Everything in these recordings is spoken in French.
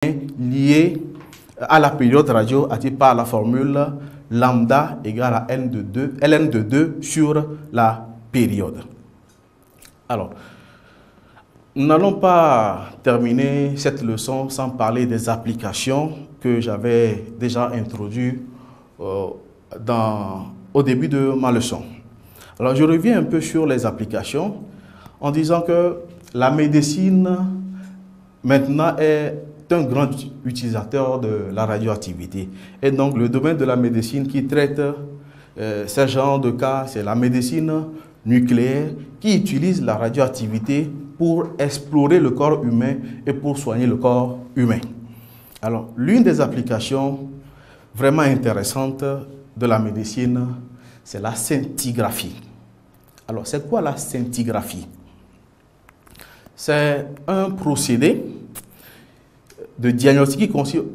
lié à la période radioactive par la formule lambda égale à ln de 2 sur la période. Alors, nous n'allons pas terminer cette leçon sans parler des applications que j'avais déjà introduites au début de ma leçon. Alors, je reviens un peu sur les applications en disant que la médecine maintenant est un grand utilisateur de la radioactivité. Et donc, le domaine de la médecine qui traite ce genre de cas, c'est la médecine nucléaire qui utilise la radioactivité pour explorer le corps humain et pour soigner le corps humain. Alors, l'une des applications vraiment intéressantes de la médecine, c'est la scintigraphie. Alors, c'est quoi la scintigraphie? C'est un procédé de diagnostic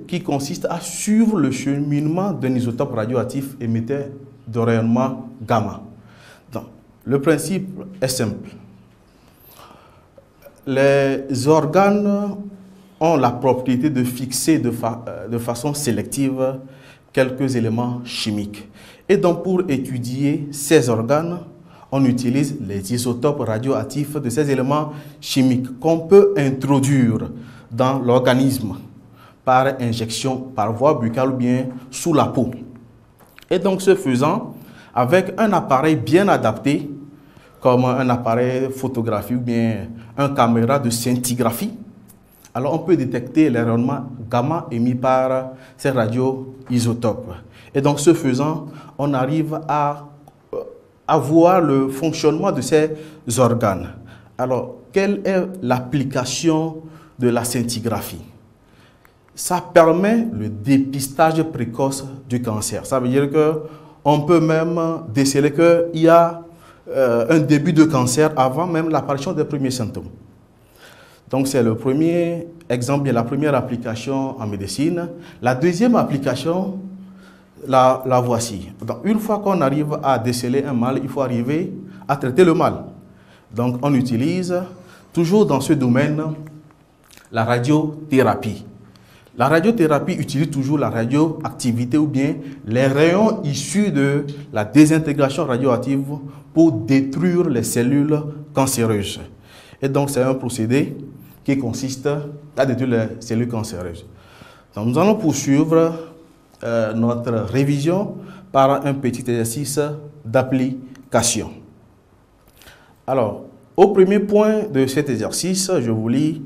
qui consiste à suivre le cheminement d'un isotope radioactif émetteur de rayonnement gamma. Donc, le principe est simple. Les organes ont la propriété de fixer de façon sélective quelques éléments chimiques. Et donc, pour étudier ces organes, on utilise les isotopes radioactifs de ces éléments chimiques qu'on peut introduire dans l'organisme par injection, par voie buccale ou bien sous la peau. Et donc, ce faisant, avec un appareil bien adapté, comme un appareil photographique ou bien un caméra de scintigraphie, alors on peut détecter les rayonnements gamma émis par ces radioisotopes. Et donc, ce faisant, on arrive à voir le fonctionnement de ces organes. Alors, quelle est l'application de la scintigraphie? Ça permet le dépistage précoce du cancer. Ça veut dire qu'on peut même déceler qu'il y a un début de cancer avant même l'apparition des premiers symptômes. Donc, c'est le premier exemple, la première application en médecine. La deuxième application, la voici. Donc, une fois qu'on arrive à déceler un mal, il faut arriver à traiter le mal. Donc, on utilise, toujours dans ce domaine, la radiothérapie. La radiothérapie utilise toujours la radioactivité ou bien les rayons issus de la désintégration radioactive pour détruire les cellules cancéreuses. Et donc, c'est un procédé qui consiste à détruire les cellules cancéreuses. Donc, nous allons poursuivre notre révision par un petit exercice d'application. Alors, au premier point de cet exercice, je vous lis.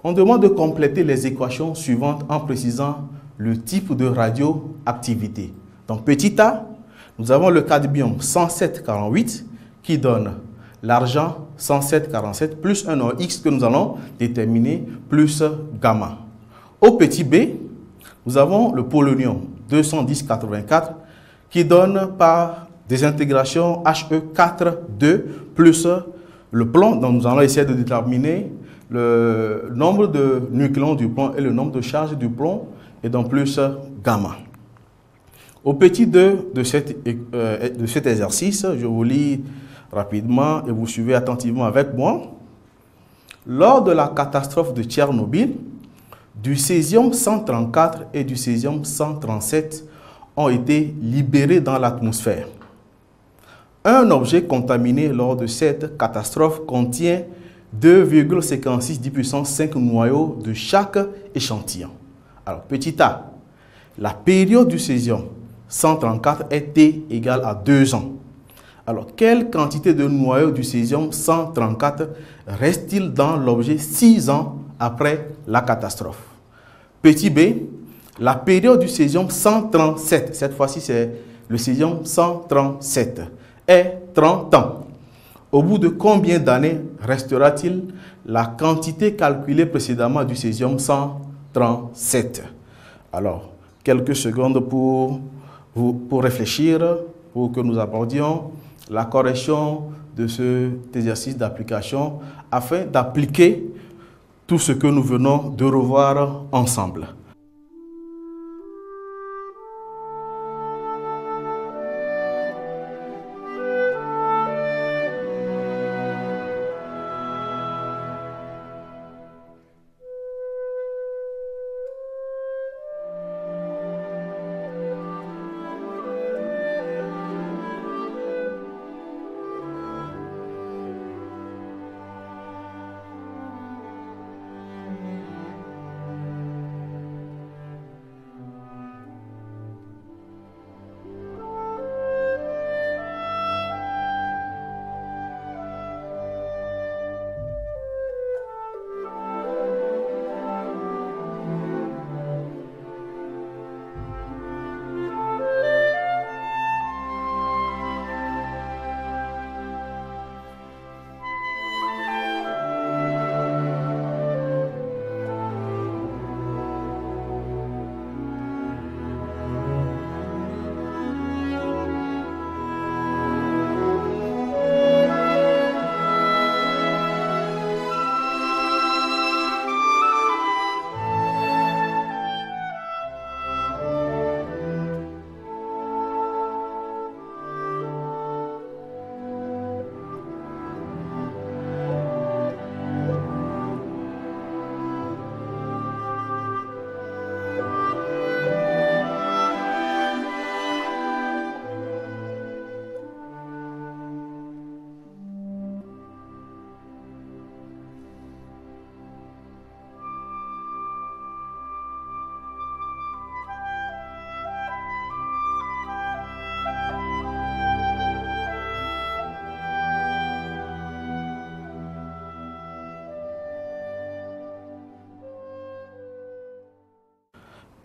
On demande de compléter les équations suivantes en précisant le type de radioactivité. Donc, petit a, nous avons le cadmium 107,48 qui donne l'argent 107,47 plus un X que nous allons déterminer plus gamma. Au petit b, nous avons le polonium 210,84 qui donne par désintégration He4,2 plus le plomb. Donc, nous allons essayer de déterminer le nombre de nucléons du plomb et le nombre de charges du plomb, et donc plus gamma. Au petit 2 de cet exercice, je vous lis rapidement et vous suivez attentivement avec moi. Lors de la catastrophe de Tchernobyl, du césium-134 et du césium-137 ont été libérés dans l'atmosphère. Un objet contaminé lors de cette catastrophe contient 2,56 10 puissance 5 noyaux de chaque échantillon. Alors, petit a, la période du césium 134 est T égale à 2 ans. Alors, quelle quantité de noyaux du césium 134 reste-t-il dans l'objet 6 ans après la catastrophe? Petit b, la période du césium 137, cette fois-ci c'est le césium 137, est 30 ans. Au bout de combien d'années restera-t-il la quantité calculée précédemment du césium 137? Alors, quelques secondes pour réfléchir, pour que nous abordions la correction de cet exercice d'application afin d'appliquer tout ce que nous venons de revoir ensemble.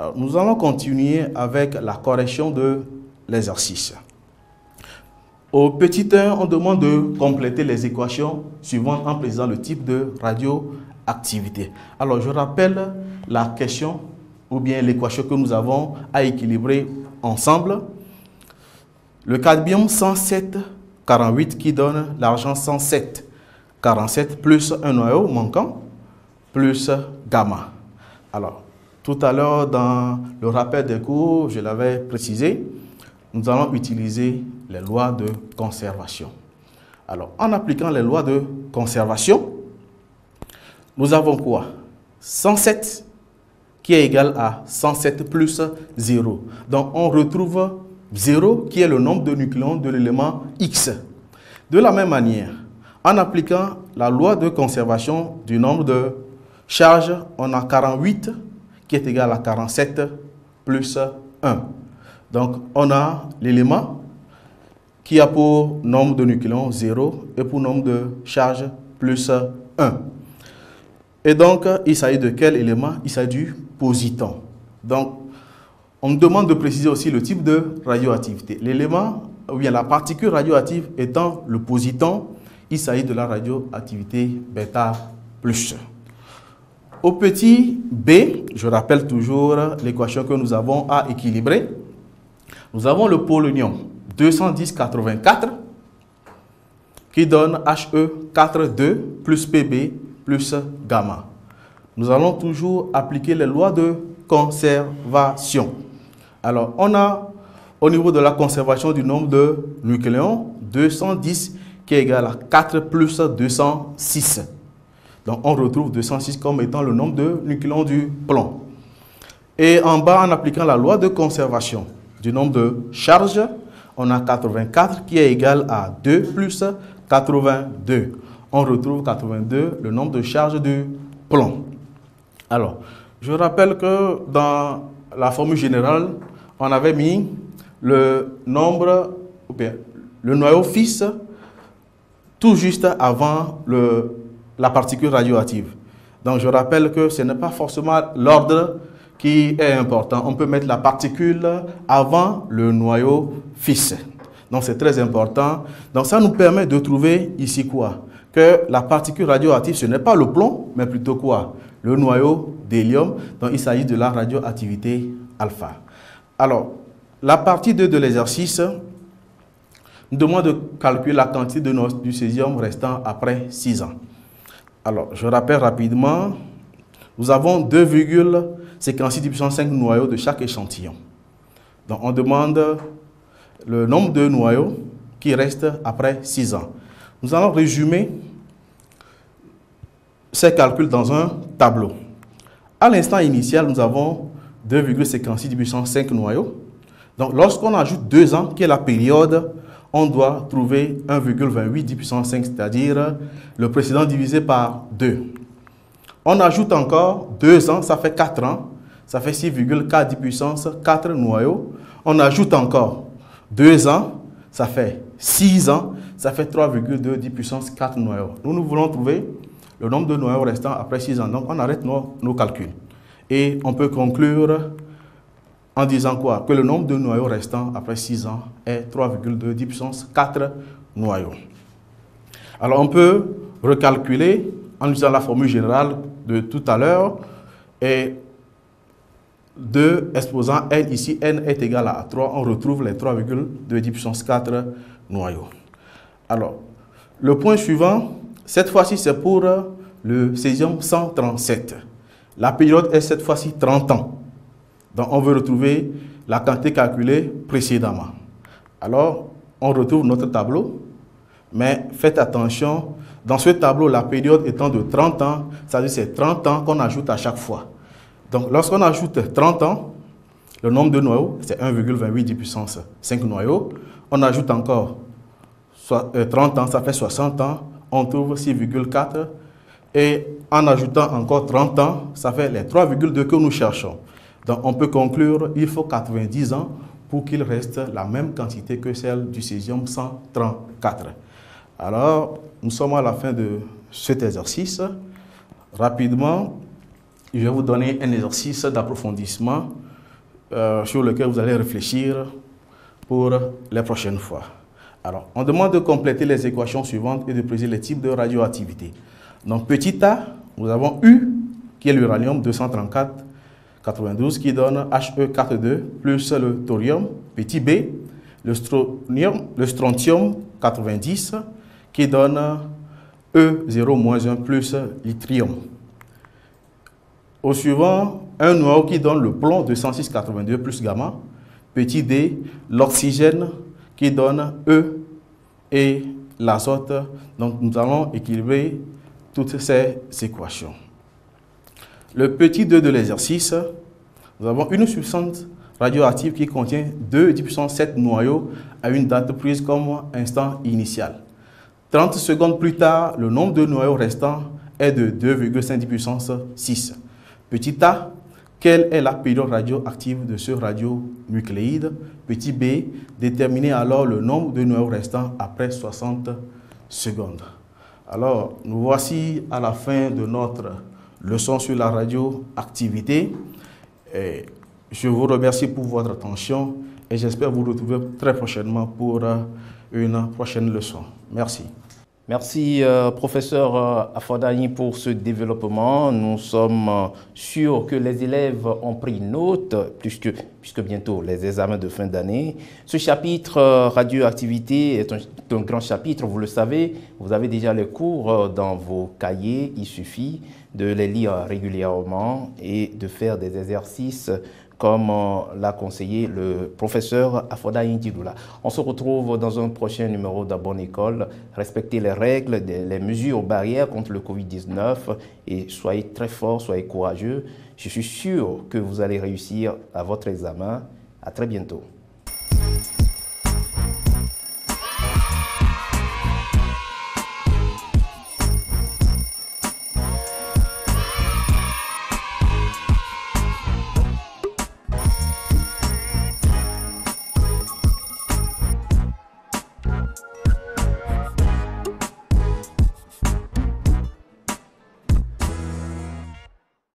Alors, nous allons continuer avec la correction de l'exercice. Au petit 1, on demande de compléter les équations suivantes en précisant le type de radioactivité. Alors, je rappelle la question ou bien l'équation que nous avons à équilibrer ensemble. Le cadmium 107,48 qui donne l'argent 107,47 plus un noyau manquant plus gamma. Alors, tout à l'heure dans le rappel des cours, je l'avais précisé, nous allons utiliser les lois de conservation. Alors, en appliquant les lois de conservation, nous avons quoi? 107 qui est égal à 107 plus 0. Donc, on retrouve 0 qui est le nombre de nucléons de l'élément X. De la même manière, en appliquant la loi de conservation du nombre de charges, on a 48 qui est égal à 47 plus 1. Donc, on a l'élément qui a pour nombre de nucléons 0 et pour nombre de charges plus 1. Et donc, il s'agit de quel élément? Il s'agit du positon. Donc, on me demande de préciser aussi le type de radioactivité. L'élément, ou bien la particule radioactive étant le positon, il s'agit de la radioactivité bêta plus. Au petit b, je rappelle toujours l'équation que nous avons à équilibrer. Nous avons le polonium 210,84 qui donne He42 plus Pb plus gamma. Nous allons toujours appliquer les lois de conservation. Alors, on a au niveau de la conservation du nombre de nucléons 210 qui est égal à 4 plus 206. Donc, on retrouve 206 comme étant le nombre de nucléons du plomb. Et en bas, en appliquant la loi de conservation du nombre de charges, on a 84 qui est égal à 2 plus 82. On retrouve 82, le nombre de charges du plomb. Alors, je rappelle que dans la formule générale, on avait mis le nombre, le noyau fils tout juste avant la particule radioactive. Donc, je rappelle que ce n'est pas forcément l'ordre qui est important. On peut mettre la particule avant le noyau fils. Donc, c'est très important. Donc, ça nous permet de trouver ici quoi? Que la particule radioactive, ce n'est pas le plomb, mais plutôt quoi? Le noyau d'hélium. Donc, il s'agit de la radioactivité alpha. Alors, la partie 2 de l'exercice nous demande de calculer la quantité du césium restant après 6 ans. Alors, je rappelle rapidement, nous avons 2,56 puissance 5 noyaux de chaque échantillon. Donc, on demande le nombre de noyaux qui restent après 6 ans. Nous allons résumer ces calculs dans un tableau. À l'instant initial, nous avons 2,56 puissance 5 noyaux. Donc, lorsqu'on ajoute 2 ans, qui est la période, on doit trouver 1,28 puissance 5, c'est-à-dire le précédent divisé par 2. On ajoute encore 2 ans, ça fait 4 ans, ça fait 6,4 puissance 4 noyaux. On ajoute encore 2 ans, ça fait 6 ans, ça fait 3,2 puissance 4 noyaux. Nous voulons trouver le nombre de noyaux restants après 6 ans. Donc, on arrête nos calculs. Et on peut conclure en disant quoi? Que le nombre de noyaux restants après 6 ans est 3,2 puissance 4 noyaux. Alors, on peut recalculer en utilisant la formule générale de tout à l'heure. Et 2 exposant n ici, n est égal à 3. On retrouve les 3,2 puissance 4 noyaux. Alors, le point suivant, cette fois-ci, c'est pour le césium 137. La période est cette fois-ci 30 ans. Donc, on veut retrouver la quantité calculée précédemment. Alors, on retrouve notre tableau, mais faites attention, dans ce tableau, la période étant de 30 ans, c'est-à-dire c'est 30 ans qu'on ajoute à chaque fois. Donc, lorsqu'on ajoute 30 ans, le nombre de noyaux, c'est 1,28 puissance 5 noyaux. On ajoute encore 30 ans, ça fait 60 ans, on trouve 6,4. Et en ajoutant encore 30 ans, ça fait les 3,2 que nous cherchons. Donc, on peut conclure qu'il faut 90 ans pour qu'il reste la même quantité que celle du césium 134. Alors, nous sommes à la fin de cet exercice. Rapidement, je vais vous donner un exercice d'approfondissement sur lequel vous allez réfléchir pour les prochaines fois. Alors, on demande de compléter les équations suivantes et de préciser les types de radioactivité. Donc, petit a, nous avons U, qui est l'uranium 234-92, qui donne He42, plus le thorium. Petit b, le strontium 90, qui donne E0-1 plus l'yttrium. Au suivant, un noyau qui donne le plomb 206-82 plus gamma. Petit d, l'oxygène qui donne E et l'azote. Donc nous allons équilibrer toutes ces équations. Le petit 2 de l'exercice, nous avons une substance radioactive qui contient 2 10 puissance 7 noyaux à une date prise comme instant initial. 30 secondes plus tard, le nombre de noyaux restants est de 2,5 10 puissance 6. Petit a, quelle est la période radioactive de ce radionucléide? Petit b, déterminez alors le nombre de noyaux restants après 60 secondes. Alors, nous voici à la fin de notre leçon sur la radioactivité. Je vous remercie pour votre attention et j'espère vous retrouver très prochainement pour une prochaine leçon. Merci. Merci, professeur Afodayi, pour ce développement. Nous sommes sûrs que les élèves ont pris note, puisque bientôt les examens de fin d'année. Ce chapitre radioactivité est un grand chapitre, vous le savez. Vous avez déjà les cours dans vos cahiers. Il suffit de les lire régulièrement et de faire des exercices comme l'a conseillé le professeur Afodayi Ndidoula. On se retrouve dans un prochain numéro de Bonne École. Respectez les règles, les mesures barrières contre le Covid-19 et soyez très forts, soyez courageux. Je suis sûr que vous allez réussir à votre examen. À très bientôt.